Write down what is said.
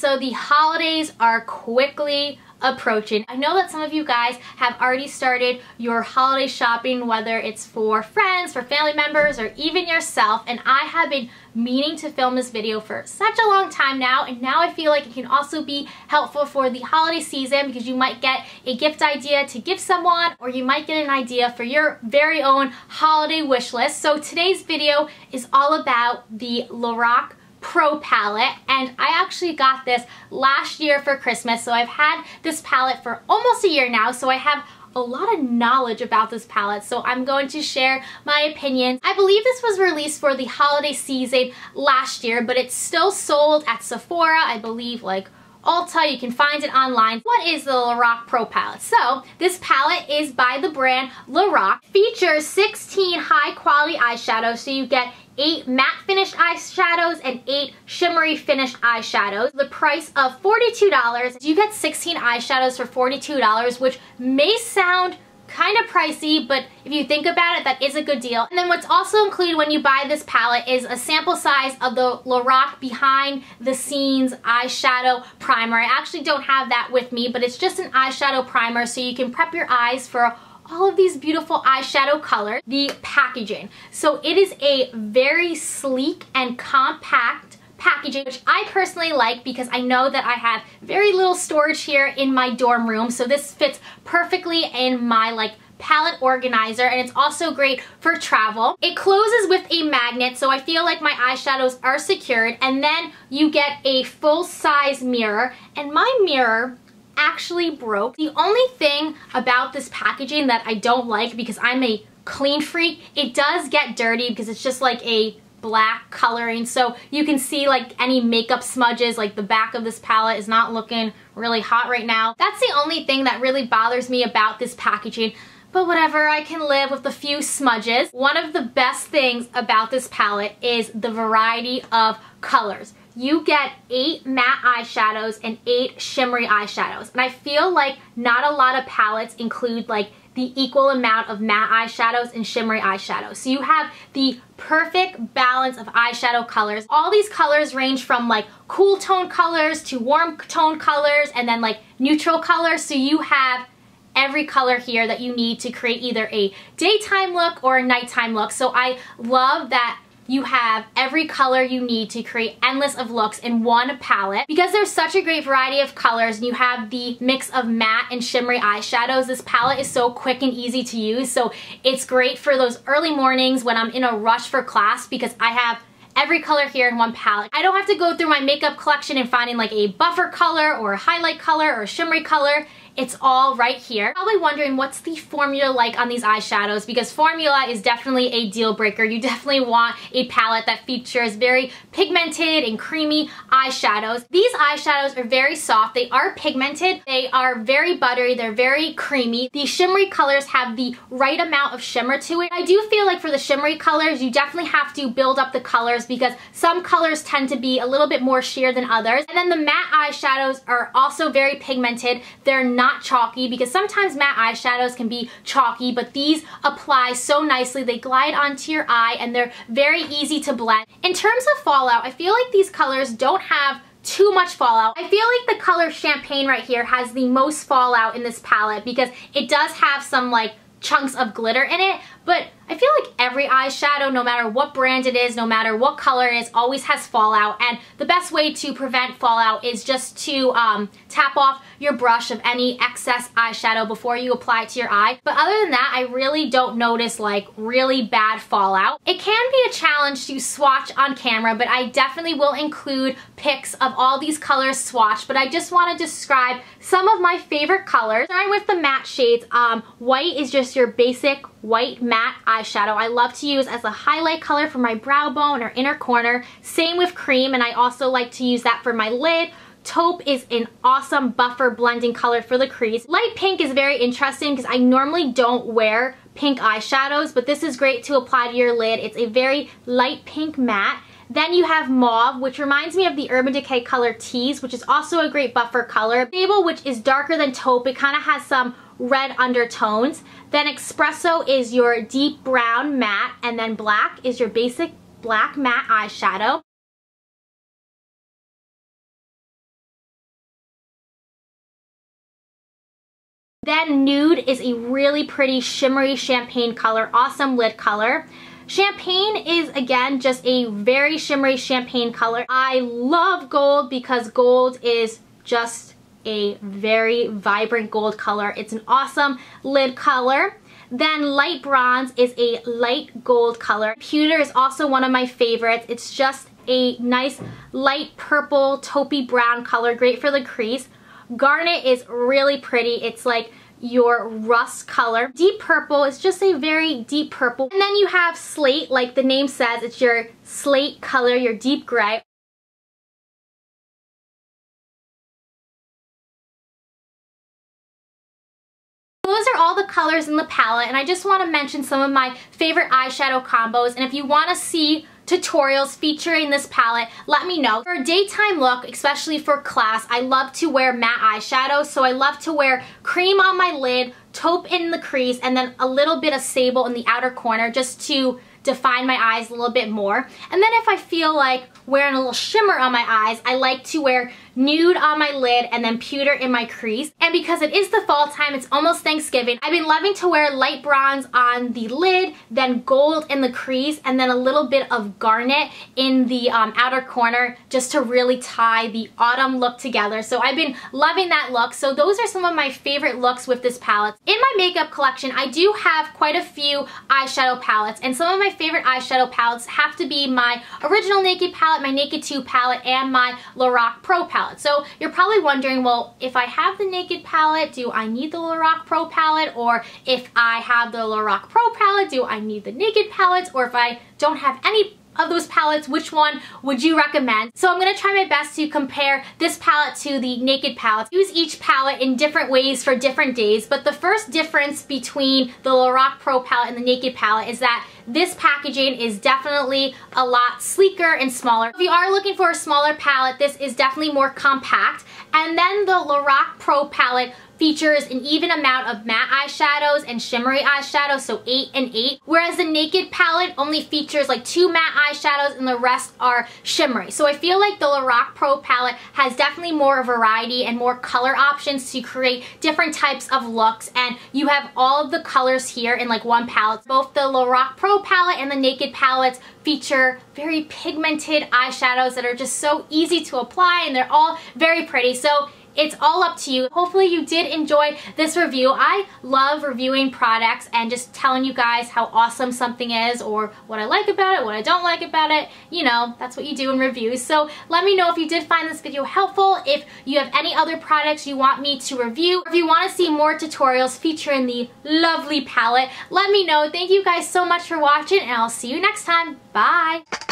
So the holidays are quickly approaching. I know that some of you guys have already started your holiday shopping, whether it's for friends, for family members, or even yourself, and I have been meaning to film this video for such a long time now, and now I feel like it can also be helpful for the holiday season because you might get a gift idea to give someone, or you might get an idea for your very own holiday wish list. So today's video is all about the Lorac Pro palette, and I actually got this last year for Christmas, so I've had this palette for almost a year now, so I have a lot of knowledge about this palette, so I'm going to share my opinions. I believe this was released for the holiday season last year, but it's still sold at Sephora, I believe, like Ulta. You can find it online. What is the Lorac Pro palette? So this palette is by the brand Lorac. Features 16 high quality eyeshadows, so you get 8 matte finished eyeshadows and 8 shimmery finished eyeshadows. The price of $42. You get 16 eyeshadows for $42, which may sound kind of pricey, but if you think about it, that is a good deal. And then what's also included when you buy this palette is a sample size of the Lorac behind the scenes eyeshadow primer. I actually don't have that with me, but it's just an eyeshadow primer so you can prep your eyes for all of these beautiful eyeshadow colors. The packaging. So it is a very sleek and compact packaging, which I personally like because I know that I have very little storage here in my dorm room, so this fits perfectly in my palette organizer, and it's also great for travel. It closes with a magnet, so I feel like my eyeshadows are secured, and then you get a full-size mirror, and my mirror actually broke. The only thing about this packaging that I don't like, because I'm a clean freak, it does get dirty because it's just like a black coloring, so you can see like any makeup smudges. Like the back of this palette is not looking really hot right now. That's the only thing that really bothers me about this packaging, but whatever, I can live with a few smudges. One of the best things about this palette is the variety of colors. You get 8 matte eyeshadows and 8 shimmery eyeshadows, and I feel like not a lot of palettes include like the equal amount of matte eyeshadows and shimmery eyeshadows. So you have the perfect balance of eyeshadow colors. All these colors range from like cool tone colors to warm tone colors and then like neutral colors. So you have every color here that you need to create either a daytime look or a nighttime look. So I love that you have every color you need to create endless of looks in one palette. Because there's such a great variety of colors and you have the mix of matte and shimmery eyeshadows, this palette is so quick and easy to use. So it's great for those early mornings when I'm in a rush for class because I have every color here in one palette. I don't have to go through my makeup collection and finding like a buffer color or a highlight color or a shimmery color. It's all right here. Probably wondering what's the formula like on these eyeshadows, because formula is definitely a deal breaker. You definitely want a palette that features very pigmented and creamy eyeshadows. These eyeshadows are very soft. They are pigmented. They are very buttery. They're very creamy. The shimmery colors have the right amount of shimmer to it. I do feel like for the shimmery colors, you definitely have to build up the colors because some colors tend to be a little bit more sheer than others. And then the matte eyeshadows are also very pigmented. They're not chalky, because sometimes matte eyeshadows can be chalky, but these apply so nicely. They glide onto your eye and they're very easy to blend. In terms of fallout, I feel like these colors don't have too much fallout. I feel like the color Champagne right here has the most fallout in this palette because it does have some like chunks of glitter in it, but I feel like every eyeshadow, no matter what brand it is, no matter what color it is, always has fallout, and the best way to prevent fallout is just to tap off your brush of any excess eyeshadow before you apply it to your eye. But other than that, I really don't notice like really bad fallout. It can be a challenge to swatch on camera, but I definitely will include pics of all these colors swatched, but I just want to describe some of my favorite colors. Starting with the matte shades, white is just your basic white matte eyeshadow. I love to use as a highlight color for my brow bone or inner corner. Same with cream, and I also like to use that for my lid. Taupe is an awesome buffer blending color for the crease. Light pink is very interesting because I normally don't wear pink eyeshadows, but this is great to apply to your lid. It's a very light pink matte. Then you have Mauve, which reminds me of the Urban Decay color Tease, which is also a great buffer color. Sable, which is darker than Taupe. It kind of has some red undertones. Then Espresso is your deep brown matte, and then Black is your basic black matte eyeshadow. Then Nude is a really pretty shimmery champagne color, awesome lid color. Champagne is, again, just a very shimmery champagne color. I love gold because gold is just a very vibrant gold color. It's an awesome lid color. Then Light Bronze is a light gold color. Pewter is also one of my favorites. It's just a nice light purple taupey brown color, great for the crease. Garnet is really pretty. It's like your rust color. Deep Purple is just a very deep purple. And then you have Slate, like the name says, it's your slate color, your deep gray. Those are all the colors in the palette, and I just want to mention some of my favorite eyeshadow combos, and if you want to see tutorials featuring this palette, let me know. For a daytime look, especially for class, I love to wear matte eyeshadow, so I love to wear cream on my lid, taupe in the crease, and then a little bit of sable in the outer corner just to define my eyes a little bit more. And then if I feel like wearing a little shimmer on my eyes, I like to wear nude on my lid and then pewter in my crease. And because it is the fall time, it's almost Thanksgiving, I've been loving to wear light bronze on the lid, then gold in the crease, and then a little bit of garnet in the outer corner just to really tie the autumn look together. So I've been loving that look. So those are some of my favorite looks with this palette. In my makeup collection, I do have quite a few eyeshadow palettes, and some of my favorite eyeshadow palettes have to be my original Naked palette, my Naked 2 palette, and my Lorac Pro palette. So you're probably wondering, well, if I have the Naked palette, do I need the Lorac Pro palette? Or if I have the Lorac Pro palette, do I need the Naked palettes? Or if I don't have any of those palettes, which one would you recommend? So I'm going to try my best to compare this palette to the Naked palette. Use each palette in different ways for different days, but the first difference between the Lorac Pro palette and the Naked palette is that this packaging is definitely a lot sleeker and smaller. If you are looking for a smaller palette, this is definitely more compact. And then the Lorac Pro palette features an even amount of matte eyeshadows and shimmery eyeshadows, so 8 and 8, whereas the Naked palette only features like 2 matte eyeshadows and the rest are shimmery. So I feel like the Lorac Pro palette has definitely more variety and more color options to create different types of looks, and you have all of the colors here in like one palette. Both the Lorac Pro palette and the Naked palettes feature very pigmented eyeshadows that are just so easy to apply, and they're all very pretty. So it's all up to you. Hopefully you did enjoy this review. I love reviewing products and just telling you guys how awesome something is, or what I like about it, what I don't like about it. You know, that's what you do in reviews. So let me know if you did find this video helpful, if you have any other products you want me to review, or if you want to see more tutorials featuring the lovely palette, let me know. Thank you guys so much for watching, and I'll see you next time. Bye!